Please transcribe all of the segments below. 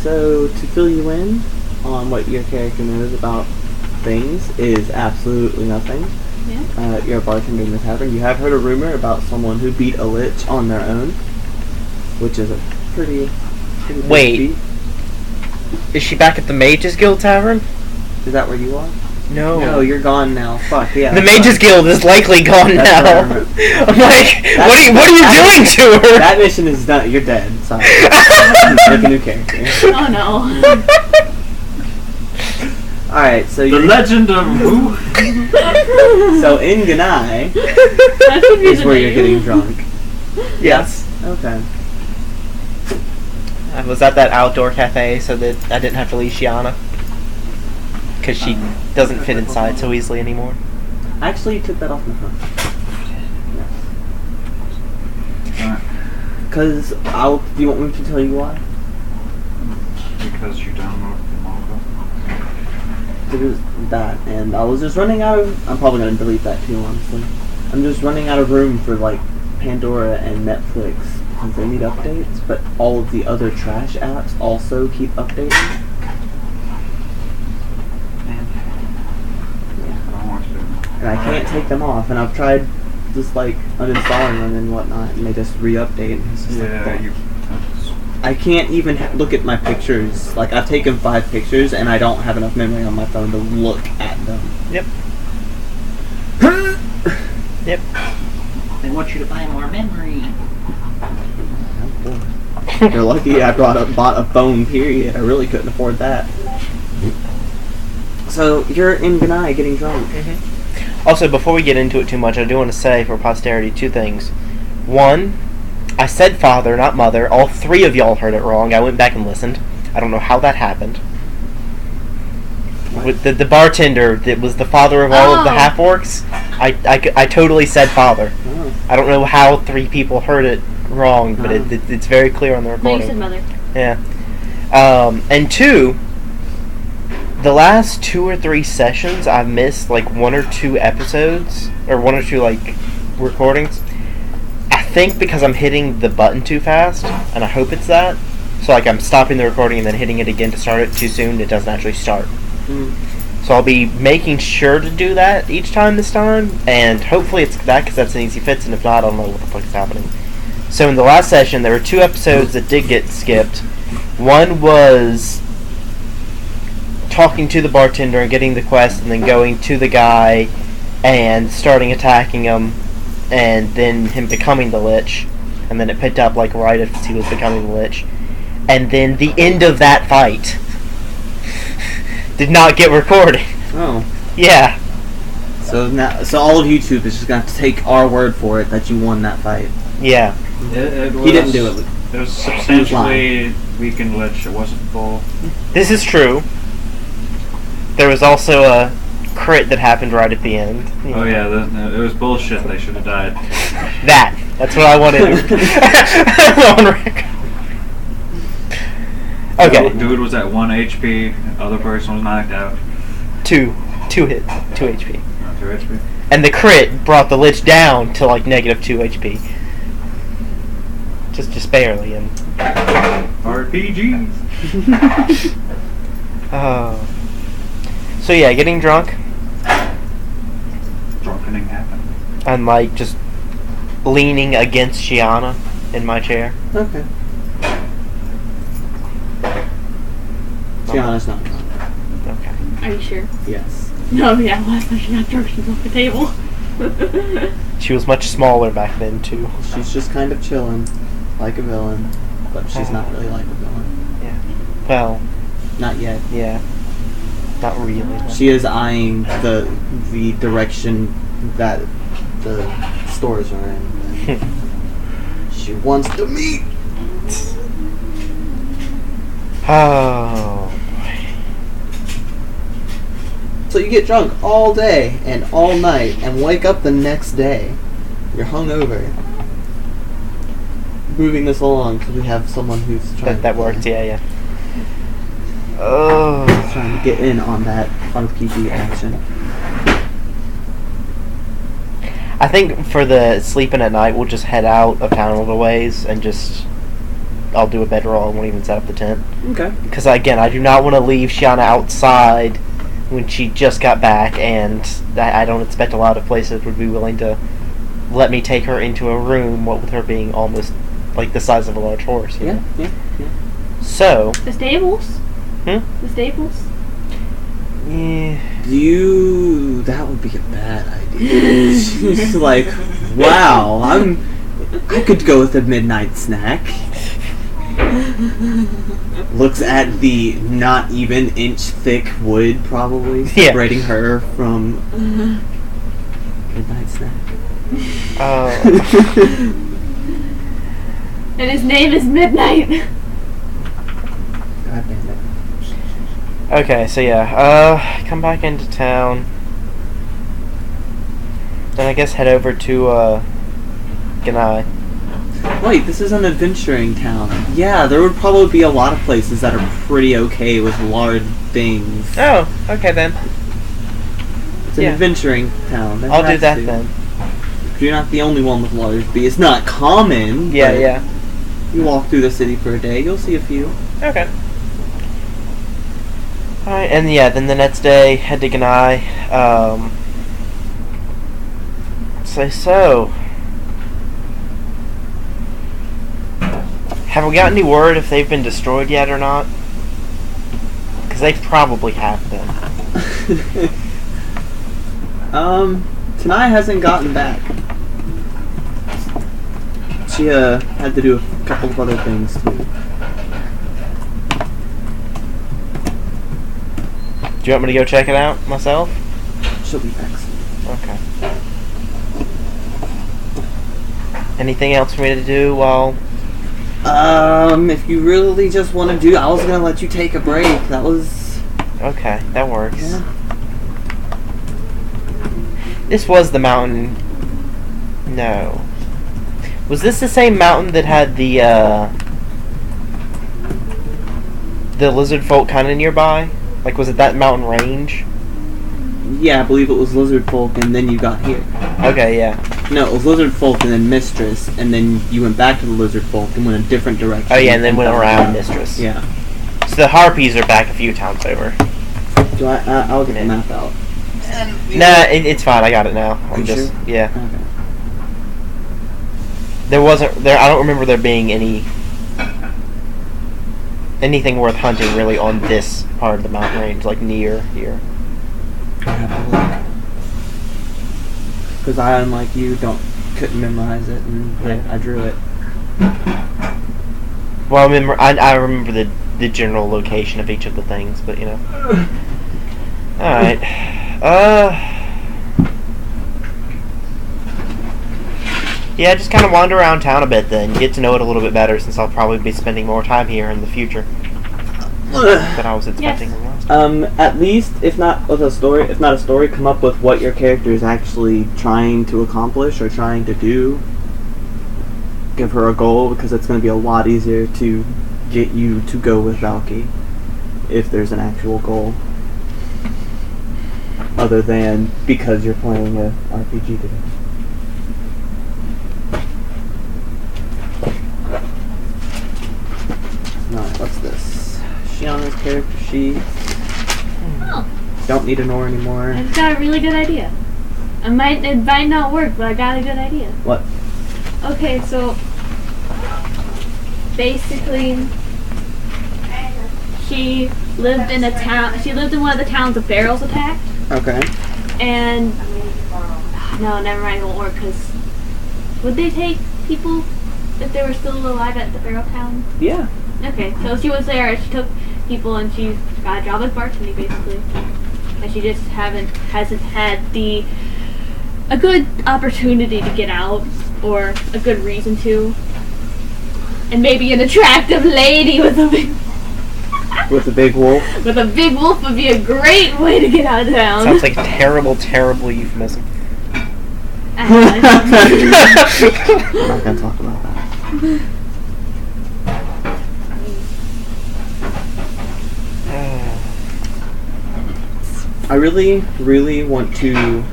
So, to fill you in on what your character knows about things is absolutely nothing. Yeah. You're a bartender in the tavern. You have heard a rumor about someone who beat a lich on their own, which is a pretty big Wait. feat. Is she back at the Mages Guild Tavern? Is that where you are? No. No, you're gone now. Fuck, yeah. The Mages Guild is likely gone That's now. where I'm at. I'm like, what are you doing to her? That mission is done. You're dead. Sorry. Make a new character. Oh no. Alright, so The you're... legend of who? So, in Ganai That should be is the where name. you're getting drunk. Yes. Okay. I was at that outdoor cafe so that I didn't have to leave Shiana. Because she doesn't fit inside so easily anymore. I actually took that off my phone. Alright. Because do you want me to tell you why? Because you downloaded the manga. It was that, and I was just running out of... I'm probably going to delete that too, honestly. I'm just running out of room for, like, Pandora and Netflix, because they need updates, but all of the other trash apps also keep updating. I don't want to. And I can't take them off, and I've tried just, like, uninstalling them and whatnot, and they just re-update, and it's just Yeah, like... you. I can't even look at my pictures. Like, I've taken 5 pictures, and I don't have enough memory on my phone to look at them. Yep. Yep. They want you to buy more memory. You're lucky I bought a phone, period. I really couldn't afford that. So, you're in Ganai getting drunk. Also, before we get into it too much, I do want to say for posterity 2 things. 1, I said father, not mother. All 3 of y'all heard it wrong. I went back and listened. I don't know how that happened. With the bartender that was the father of all of the half-orcs, I totally said father. Oh. I don't know how 3 people heard it wrong, but it's very clear on the No, recording. you said mother. Yeah. And 2, the last 2 or 3 sessions, I've missed like 1 or 2 episodes, or 1 or 2 like recordings. I think because I'm hitting the button too fast, and I hope it's that. So like I'm stopping the recording and then hitting it again to start it too soon, it doesn't actually start. So I'll be making sure to do that each time this time, and hopefully it's that because that's an easy fix, and if not, I don't know what the fuck is happening. So in the last session, there were 2 episodes that did get skipped. One was talking to the bartender and getting the quest, and then going to the guy and starting attacking him, and then him becoming the lich, and then it picked up like right as he was becoming the lich, and then the end of that fight did not get recorded. Oh. Yeah. So now, all of YouTube is just gonna have to take our word for it that you won that fight. Yeah. It was, He didn't do it. It was substantially weakened lich. It wasn't full. This is true. There was also a crit that happened right at the end. You know. Oh yeah, it was bullshit. They should have died. That's what I wanted. On record. Okay. Dude was at 1 HP. Other person was knocked out. 2 hit, 2 HP. 2 HP. And the crit brought the lich down to like -2 HP. Just barely. And RPGs. so yeah, getting drunk Drunkening happened. and like just leaning against Shiana in my chair. Okay. Gianna's not drunk. Okay. Are you sure? Yes. No, yeah, last time she got drunk, she was off the table. She was much smaller back then too. She's just kind of chilling, like a villain, but she's not really like a villain. Yeah. Well, Not yet. yeah. Not really. but- She is eyeing the direction that the stores are in. She wants to meet. Oh. So you get drunk all day and all night and wake up the next day. You're hungover. Moving this along because we have someone who's trying That to worked, yeah. Oh. trying to get in on that funky action. I think for the sleeping at night, we'll just head out of town a little ways and just I'll do a bedroll. I won't even set up the tent. Okay. Because again, I do not want to leave Shiana outside when she just got back, and I don't expect a lot of places would be willing to let me take her into a room, what with her being almost like the size of a large horse. You know? Yeah. So. The stables? The stables? Yeah. That would be a bad idea. She's like, wow, I could go with a midnight snack. Looks at the not even inch thick wood, probably separating her from midnight snack. Oh. And his name is Midnight. God damn it. Okay, so come back into town. Then I guess head over to Ganai. Wait, this is an adventuring town. Yeah, there would probably be a lot of places that are pretty okay with large things. Oh, okay then. It's an adventuring town. I'll do that then. You're not the only one with large bees. It's not common. Yeah. You walk through the city for a day, you'll see a few. Okay. Alright, and then the next day, head to Ganai. So. Have we got any word if they've been destroyed yet or not? Because they probably have been. Tanai hasn't gotten back. She had to do a couple of other things too. Do you want me to go check it out myself? She'll be back soon. Okay. Anything else for me to do while... If you really just want to do... I was gonna let you take a break. That was... Okay, that works. Yeah. This was the mountain... No. Was this the same mountain that had the lizard folk kind of nearby? Like, was it that mountain range? Yeah, I believe it was Lizard Folk, and then you got here. Okay, yeah. No, it was Lizard Folk and then Mistress, and then you went back to the Lizard Folk and went a different direction. Oh yeah, and then went around Mistress. Yeah. So the Harpies are back a few towns over. Do I'll get the map out. Nah, it's fine. I got it now. I'm just sure? Yeah. Okay. There wasn't there. I don't remember there being anything worth hunting really on this part of the mountain range, like near here. Because I, unlike you, couldn't memorize it, and I drew it. Well, I remember the general location of each of the things, but you know. All right. Yeah, just kind of wander around town a bit then, get to know it a little bit better, since I'll probably be spending more time here in the future than I was expecting. Yes. At least, if not a story, come up with what your character is actually trying to accomplish or trying to do. Give her a goal, because it's going to be a lot easier to get you to go with Valky if there's an actual goal. Other than because you're playing a RPG today. Alright, what's this? Shiana's character sheet. Oh. Don't need a Nor anymore. I just got a really good idea. It might not work, but I got a good idea. What? Okay, so basically she lived in one of the towns the Barrels attacked. Okay. And no, never mind, it won't work, because would they take people if they were still alive at the Barrel town? Yeah. Okay, so she was there, she took people, and she got a job as bartending, basically. And she just hasn't had a good opportunity to get out, or a good reason to. And maybe an attractive lady with a big With a big wolf. with a big wolf would be a great way to get out of town. Sounds like a terrible, terrible euphemism. I'm not gonna talk about that. I really, really want to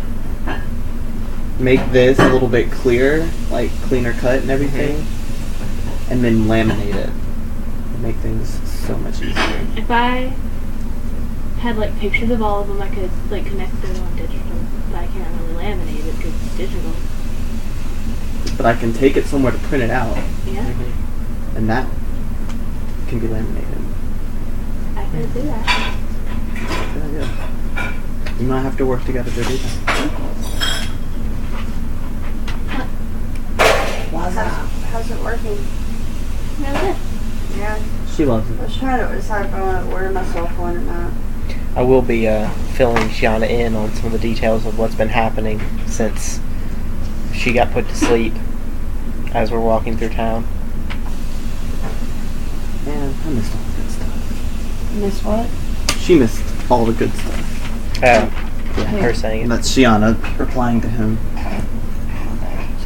make this a little bit clearer, like cleaner cut and everything, and then laminate it. It'd make things so much easier. If I had like pictures of all of them, I could like connect them on digital, but I can't really laminate it because it's digital. But I can take it somewhere to print it out. Yeah. And that can be laminated. I could do that. Good idea. We might have to work together to do that. How's it working? Really good. Yeah. She loves I it. was trying to decide if I want to order myself one or not. I will be filling Shiana in on some of the details of what's been happening since she got put to sleep as we're walking through town. Man, I missed all the good stuff. Miss what? She missed all the good stuff. Yeah, Yeah. her saying it. That's Shiana replying to him.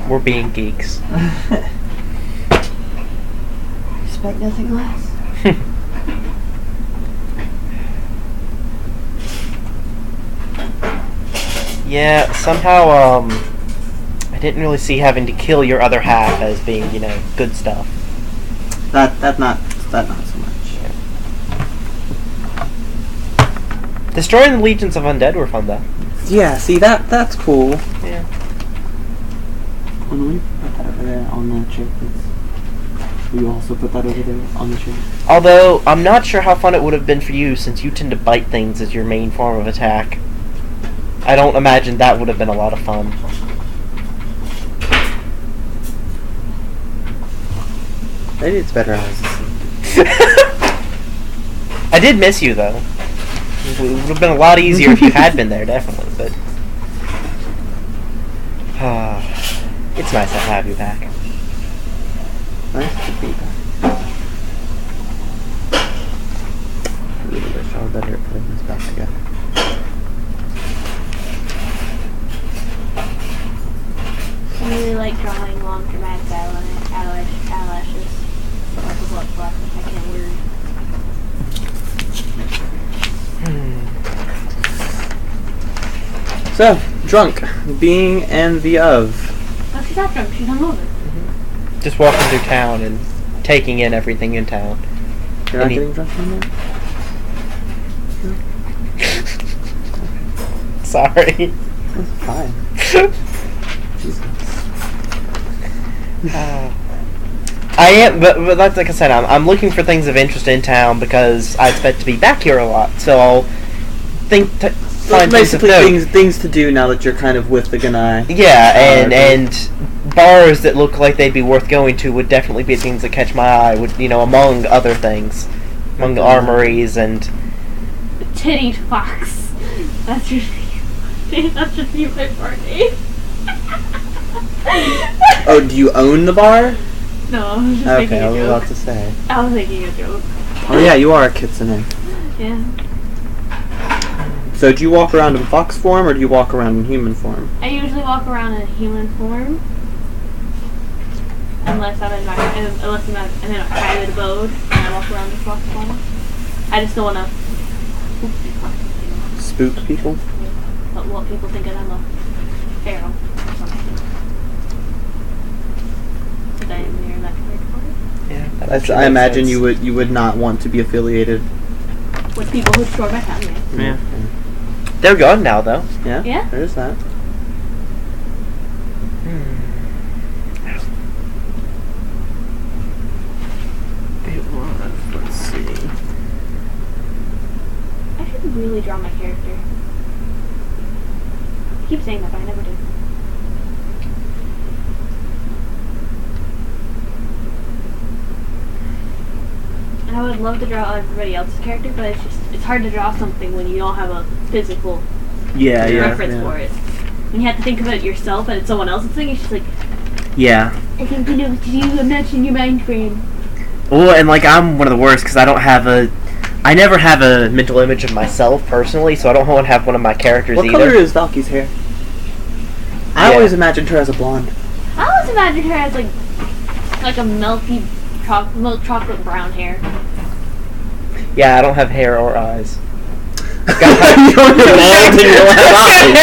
We're being geeks. Expect nothing less. Yeah, somehow, I didn't really see having to kill your other half as being, good stuff. That not so much. Destroying the legions of undead were fun, though. Yeah, see that's cool. Yeah. When we put that over there on the chair, please. Will you also put that over there on the chair? Although, I'm not sure how fun it would have been for you since you tend to bite things as your main form of attack. I don't imagine that would have been a lot of fun. Maybe it's better as I did miss you, though. It would have been a lot easier if you had been there, definitely, but... it's nice to have you back. nice to be back. I really wish I was better at putting this back together. I really like drawing long dramatic eyelashes. Like what's left. I can't wear. So, drunk. Being envy of. Oh, she's not drunk. She's hungover. Just walking through town and taking in everything in town. You're not getting drunk anymore? Sorry. That's fine. Jesus. I am, but that's like I said, I'm looking for things of interest in town because I expect to be back here a lot. So I'll find things of Basically, note. things to do now that you're kind of with the Ganai. Yeah, and bars that look like they'd be worth going to would definitely be things that catch my eye. Among other things, among the armories and Titty Fox. That's your name. That's just you, my party. Oh, do you own the bar? No, I was just Okay, making I a was joke. about to say. I was making a joke. Oh yeah, you are a kitsune. Yeah. So do you walk around in fox form or do you walk around in human form? I usually walk around in human form. Unless I'm in a private abode and I walk around in fox form. I just don't want to Spook people? what people think that I'm a pharaoh or something. So that I'm near that kind of part. yeah. I imagine you would not want to be affiliated. With people who destroy my town, yeah. Yeah. They're gone now, though. Yeah? Yeah? There is that. It was, let's see. I should really draw my character. I keep saying that, but I never do. And I would love to draw everybody else's character, but it's hard to draw something when you don't have a physical reference for it. When you have to think about it yourself and it's someone else's thing, it's just like, Yeah. I don't know what to do, I'm not in your mind frame. Well, and I'm one of the worst because I never have a mental image of myself personally, so I don't want to have one of my characters What either. color is Valky's hair? I Yeah. always imagined her as a blonde. I always imagined her as like a milky milk chocolate brown hair. Yeah, I don't have hair or eyes. You don't imagine your eyes.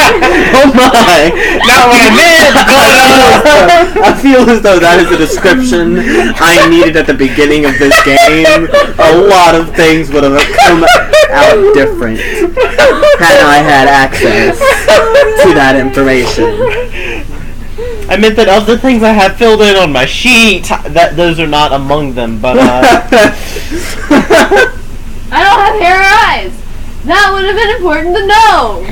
Oh my! Not what I meant, I feel as though that is a description I needed at the beginning of this game. A lot of things would have come out different had I had access to that information. I meant that of the things I have filled in on my sheet, that those are not among them, but I don't have hair or eyes. That would have been important to know.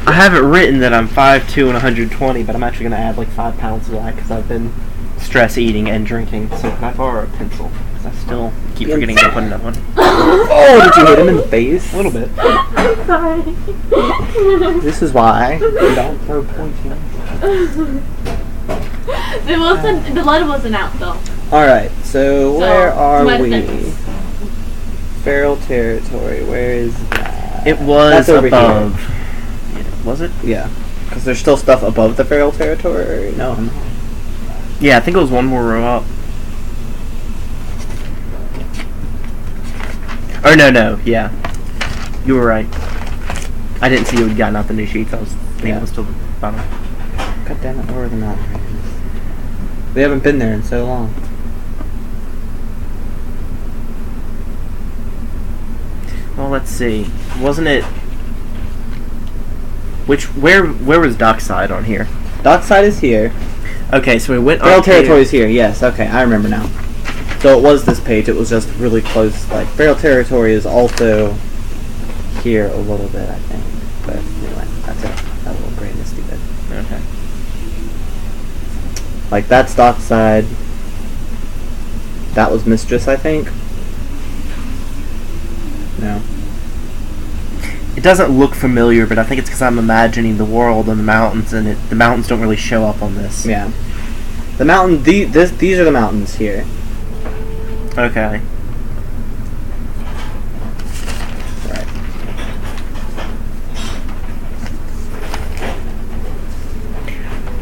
I have it written that I'm 5'2" and 120, but I'm actually going to add like 5 pounds to that because I've been stress eating and drinking. So can I borrow a pencil? Because I still keep forgetting to put another one. Oh, did you hit him in the face? A little bit. I'm sorry. This is why you don't throw pointy. The blood wasn't out though. Alright, so where are my we? defense. Feral territory, where is that? It was That's over above. Was it? Yeah. Because there's still stuff above the feral territory? No. Yeah, I think it was one more row up. Or no, yeah. You were right. I didn't see you had gotten out the new sheets. I was thinking it was still the bottom. God damn it, where are the mountains? We haven't been there in so long. Well, let's see. Wasn't it... Where was Dockside on here? Dockside is here. Okay, so we went Feral up territory here. is here, yes, okay, I remember now. So it was this page, it was just really close. Like, feral territory is also here a little bit, I think. But anyway, that's it. That little gray misty bit. Okay. Like, that's Dockside. That was Mistress, I think. No. It doesn't look familiar, but I think it's because I'm imagining the world and the mountains, and the mountains don't really show up on this. Yeah. The mountain, these are the mountains here. Okay. Right.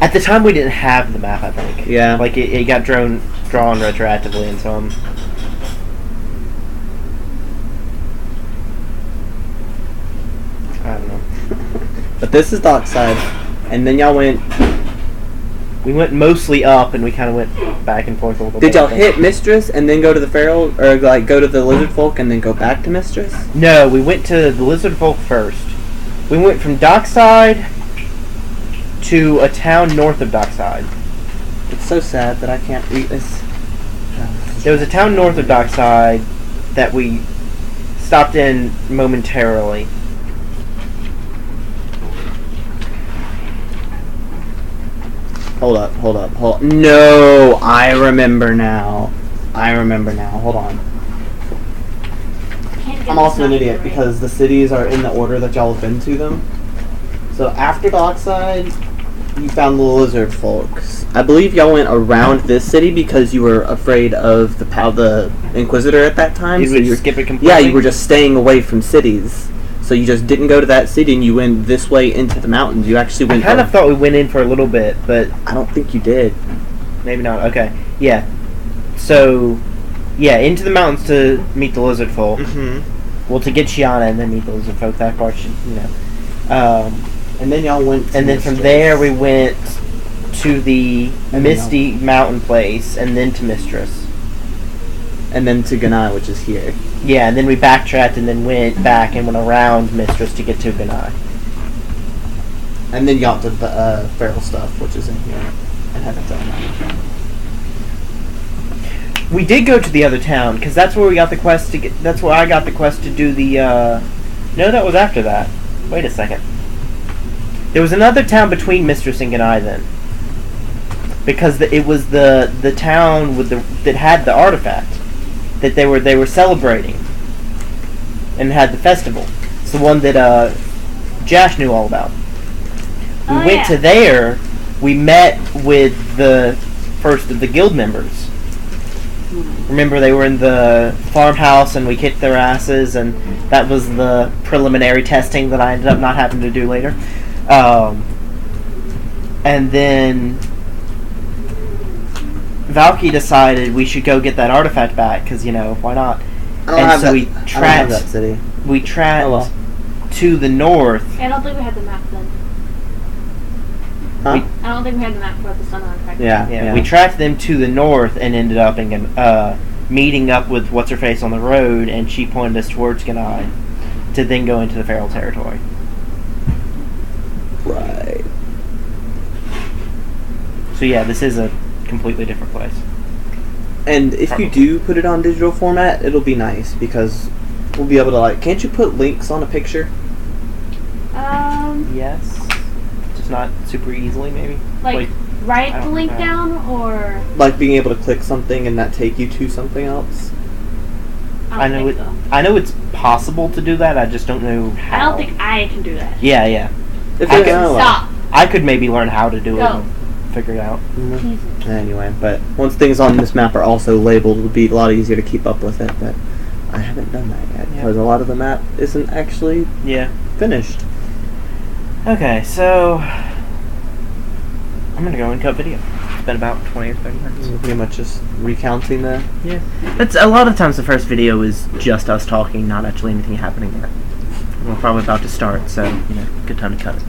At the time, we didn't have the map, I think. Yeah. Like, it got drawn retroactively, and so I don't know. But this is Dockside. And then y'all went... We went mostly up, and we kind of went back and forth a little bit. Did y'all I think. hit Mistress and then go to the Feral, or like go to the Lizard Folk and then go back to Mistress? No, we went to the Lizard Folk first. We went from Dockside to a town north of Dockside. It's so sad that I can't read this. There was a town north of Dockside that we stopped in momentarily. Hold up. No, I remember now. Hold on. I'm also an idiot because the cities are in the order that y'all have been to them. So after Dockside, you found the Lizard Folks. I believe y'all went around this city because you were afraid of the Inquisitor at that time. Did so we you were, skip it completely? yeah, you were just staying away from cities. So you just didn't go to that city and you went this way into the mountains. You actually went... I kind of thought we went in for a little bit, but... I don't think you did. Maybe not. Okay. Yeah. So, yeah, into the mountains to meet the Lizard Folk. Mm-hmm. Well, to get Shiana and then meet the Lizard Folk. That part, And then y'all went to and then from Mistress. there we went to the And Misty Mountain place, and then to Mistress. And then to Ganai, which is here. Yeah, and then we backtracked and then went back and went around Mistress to get to Ganai. And then y'all did the feral stuff, which is in here. And had its own map. We did go to the other town, because that's where we got the quest to get... That's where I got the quest to do the, No, that was after that. Wait a second. There was another town between Mistress and Ganai then. Because it was the town with that had the artifact. That they were celebrating. And had the festival. It's the one that, Jash knew all about. We went to there, we met with the first of the guild members. Remember, they were in the farmhouse and we kicked their asses, and that was the preliminary testing that I ended up not having to do later. And then Valky decided we should go get that artifact back, because, why not? don't And have so that, we I don't have tracked- that city. We tracked Oh, well. to the north. I don't think we had the map then. Huh? I don't think we had the map for the sun on track. Yeah, we tracked them to the north and ended up in meeting up with what's her face on the road, and she pointed us towards Ganai to then go into the feral territory. Right. So yeah, this is a completely different place. And if you do put it on digital format, it'll be nice because we'll be able to like. Can't you put links on a picture? Yes, just not super easily, maybe. Like I write the don't link know. down or Like being able to click something and that take you to something else. I don't know think so. I know it's possible to do that. I just don't know how. I don't think I can do that. Yeah, yeah. If I you can know, Stop. I could maybe learn how to do it Go. and figure it out. Jesus. Anyway, but once things on this map are also labeled, it'll be a lot easier to keep up with it. But I haven't done that yet Yeah. because a lot of the map isn't actually Yeah. finished. Okay, so I'm gonna go and cut video. It's been about 20 or 30 minutes. So pretty much just recounting the. Yeah. That's a lot of times the first video is just us talking, not actually anything happening yet. We're probably about to start, so good time to cut it.